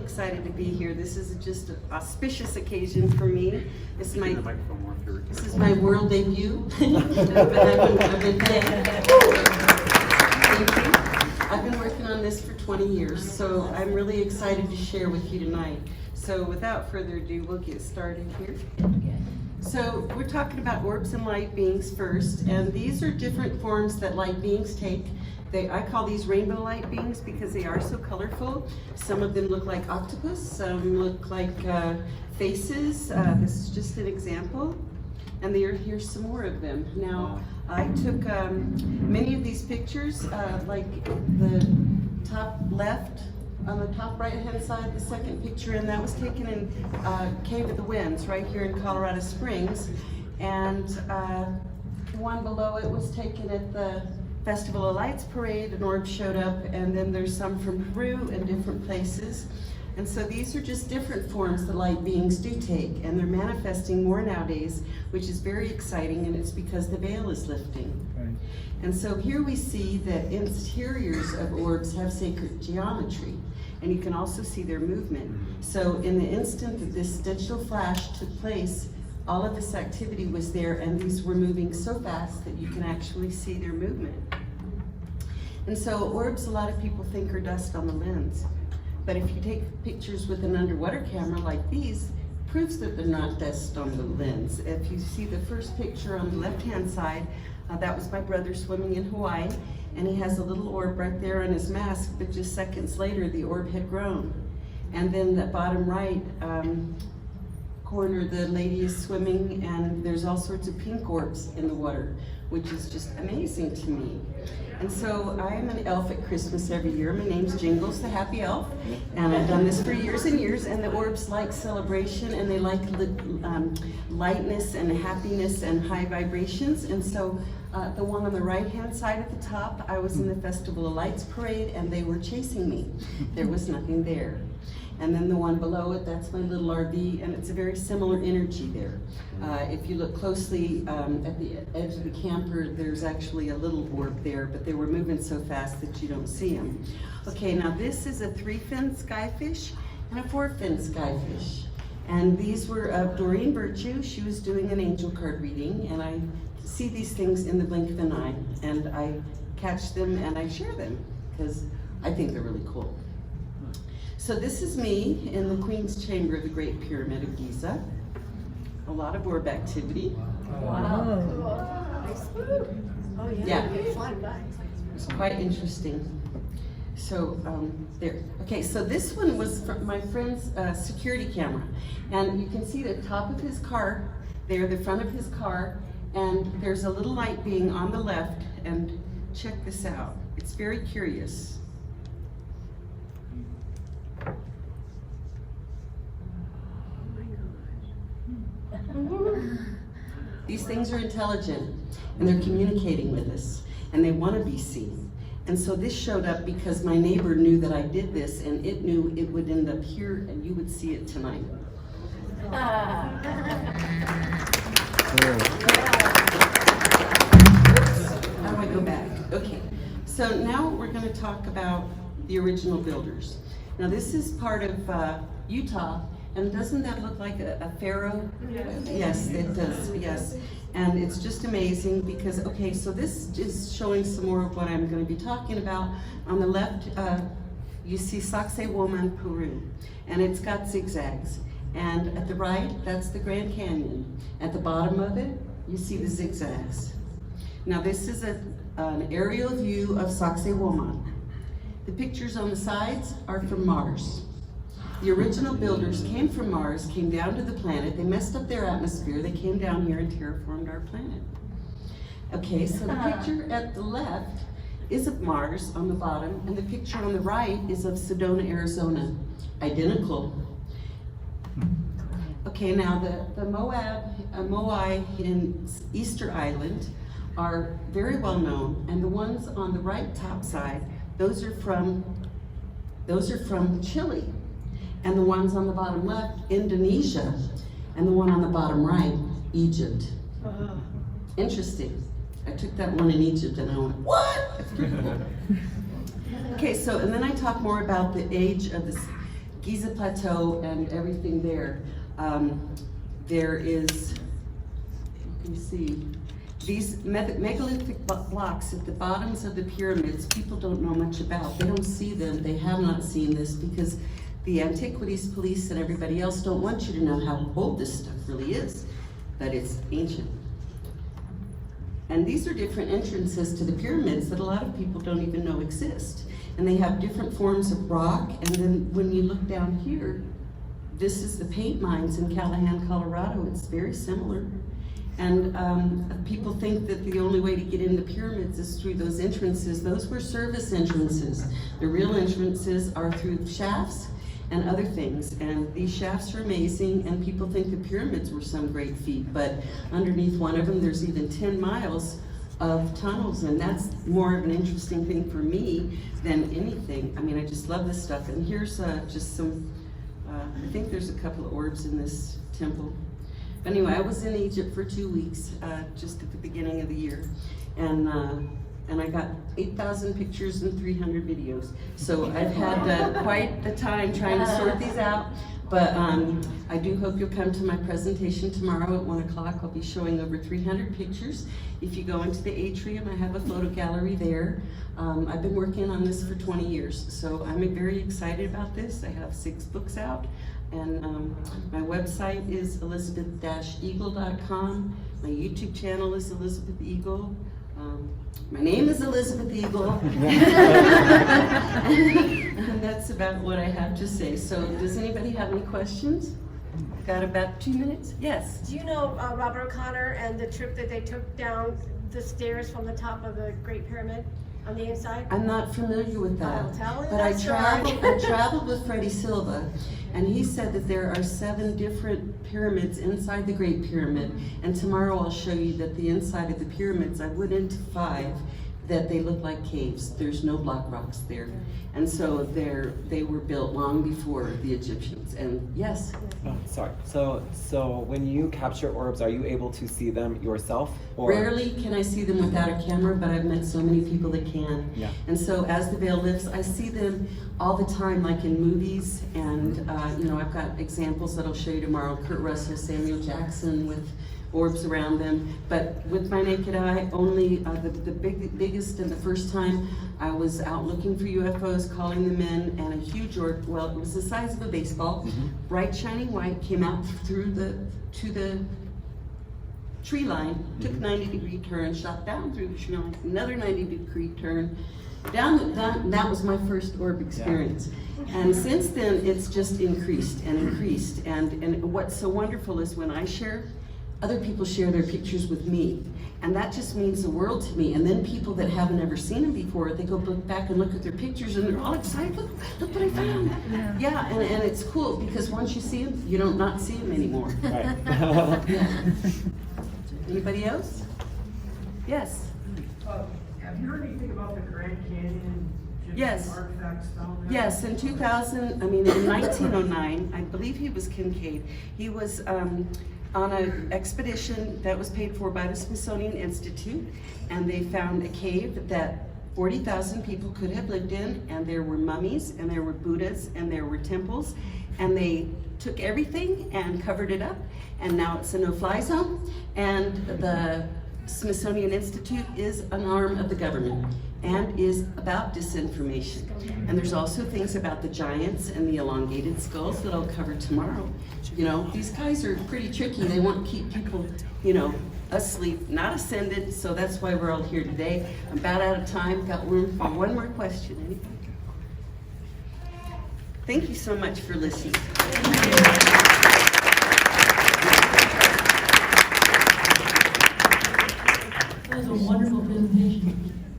excited to be here. This is just an auspicious occasion for me. This is my world debut. I've been working on this for 20 years, so I'm really excited to share with you tonight. So without further ado, we'll get started here. So we're talking about orbs and light beings first, and these are different forms that light beings take. I call these rainbow light beings because they are so colorful. Some of them look like octopus, some look like faces. This is just an example. And here's some more of them. Now, I took many of these pictures, like the top left, on the top right-hand side, the second picture, and that was taken in Cave of the Winds, right here in Colorado Springs. And the one below it was taken at the Festival of Lights parade, and Orbs showed up, and then there's some from Peru and different places. And so these are just different forms that light beings do take, and they're manifesting more nowadays, which is very exciting, and it's because the veil is lifting. Right. And so here we see that interiors of orbs have sacred geometry, and you can also see their movement. So in the instant that this digital flash took place, all of this activity was there, and these were moving so fast that you can actually see their movement. And so orbs, a lot of people think are dust on the lens. But if you take pictures with an underwater camera like these, proves that they're not dust on the lens. If you see the first picture on the left-hand side, that was my brother swimming in Hawaii, and he has a little orb right there on his mask, but just seconds later, the orb had grown. And then the bottom right corner, the lady is swimming, and there's all sorts of pink orbs in the water, which is just amazing to me. And so I am an elf at Christmas every year. My name's Jingles, the happy elf, and I've done this for years and years, and the orbs like celebration, and they like lightness and happiness and high vibrations. And so the one on the right-hand side at the top, I was in the Festival of Lights parade, and they were chasing me. There was nothing there. And then the one below it, that's my little RV, and it's a very similar energy there. If you look closely at the edge of the camper, there's actually a little orb there, but they were moving so fast that you don't see them. Okay, now this is a 3-fin skyfish and a 4-fin skyfish. And these were of Doreen Virtue. She was doing an angel card reading, and I see these things in the blink of an eye, and I catch them and I share them because I think they're really cool. So this is me in the Queen's Chamber of the Great Pyramid of Giza. A lot of orb activity. Wow. Oh yeah. It's quite interesting. So there. Okay, so this one was from my friend's security camera. And you can see the top of his car there, the front of his car, and there's a little light being on the left, and check this out. It's very curious. These things are intelligent, and they're communicating with us, and they want to be seen. And so this showed up because my neighbor knew that I did this, and it knew it would end up here, and you would see it tonight. How do I go back? Okay, so now we're going to talk about the original builders. Now this is part of Utah. And doesn't that look like a pharaoh? Yes, it does, yes. And it's just amazing because, okay, so this is showing some more of what I'm going to be talking about. On the left, you see Sacsayhuaman, Peru, and it's got zigzags. And at the right, that's the Grand Canyon. At the bottom of it, you see the zigzags. Now this is an aerial view of Sacsayhuaman. The pictures on the sides are from Mars. The original builders came from Mars, came down to the planet, they messed up their atmosphere, they came down here and terraformed our planet. Okay, so the picture at the left is of Mars on the bottom, and the picture on the right is of Sedona, Arizona. Identical. Okay, now the Moai in Easter Island are very well known, and the ones on the right top side, those are from Chile. And the ones on the bottom left, Indonesia, and the one on the bottom right, Egypt. Interesting. I took that one in Egypt and I went, what? That's pretty cool. Okay, so, and then I talk more about the age of Giza Plateau and everything there. There is, you can see, these megalithic blocks at the bottoms of the pyramids, people don't know much about. They don't see them. They have not seen this because the antiquities police and everybody else don't want you to know how old this stuff really is, but it's ancient. And these are different entrances to the pyramids that a lot of people don't even know exist. And they have different forms of rock, and then when you look down here, this is the paint mines in Callahan, Colorado. It's very similar. And people think that the only way to get into pyramids is through those entrances. Those were service entrances. The real entrances are through shafts and other things. And these shafts are amazing, and people think the pyramids were some great feat, but underneath one of them, there's even 10 miles of tunnels, and that's more of an interesting thing for me than anything. I mean, I just love this stuff. And here's just some, I think there's a couple of orbs in this temple. Anyway, I was in Egypt for 2 weeks, just at the beginning of the year, and I got 8,000 pictures and 300 videos. So I've had quite the time trying to sort these out, but I do hope you'll come to my presentation tomorrow at 1 o'clock. I'll be showing over 300 pictures. If you go into the atrium, I have a photo gallery there. I've been working on this for 20 years, so I'm very excited about this. I have 6 books out. And my website is elizabeth-eagle.com. My YouTube channel is Elizabeth Eagle. My name is Elizabeth Eagle. And that's about what I have to say. So does anybody have any questions? Got about 2 minutes? Yes. Do you know Robert O'Connor and the trip that they took down the stairs from the top of the Great Pyramid on the inside? I'm not familiar with that. I'll tell you but I traveled with Freddie Silva, and he said that there are 7 different pyramids inside the Great Pyramid. And tomorrow I'll show you that the inside of the pyramids, I went into 5, that they look like caves. There's no block rocks there. And so they were built long before the Egyptians. And yes? Oh, sorry. So when you capture orbs, are you able to see them yourself? Or? Rarely can I see them without a camera, but I've met so many people that can. Yeah. And so as the veil lifts, I see them all the time, like in movies. And you know, I've got examples that I'll show you tomorrow. Kurt Russell, Samuel Jackson with orbs around them. But with my naked eye, only the biggest and the first time I was out looking for UFOs, calling them in, and a huge orb, well, it was the size of a baseball, bright shining white, came out through to the tree line, took a 90-degree turn, shot down through the tree line, another 90-degree turn, down. That was my first orb experience. Yeah. And since then, it's just increased and increased. And what's so wonderful is when I share, other people share their pictures with me. And that just means the world to me. And then people that haven't ever seen them before, they go back and look at their pictures and they're all excited, look what I found. Yeah, and it's cool because once you see them, you don't not see them anymore. Right. Yeah. Anybody else? Yes. Have you heard anything about the Grand Canyon Yes. artifacts down there? Yes, in 1909, I believe he was Kincaid. He was on an expedition that was paid for by the Smithsonian Institute, and they found a cave that 40,000 people could have lived in, and there were mummies, and there were Buddhas, and there were temples, and they took everything and covered it up, and now it's a no-fly zone, and the Smithsonian Institute is an arm of the government and is about disinformation. And there's also things about the giants and the elongated skulls that I'll cover tomorrow. You know, these guys are pretty tricky. They want to keep people, you know, asleep, not ascended, so that's why we're all here today. I'm about out of time. Got room for one more question. Anybody? Thank you so much for listening.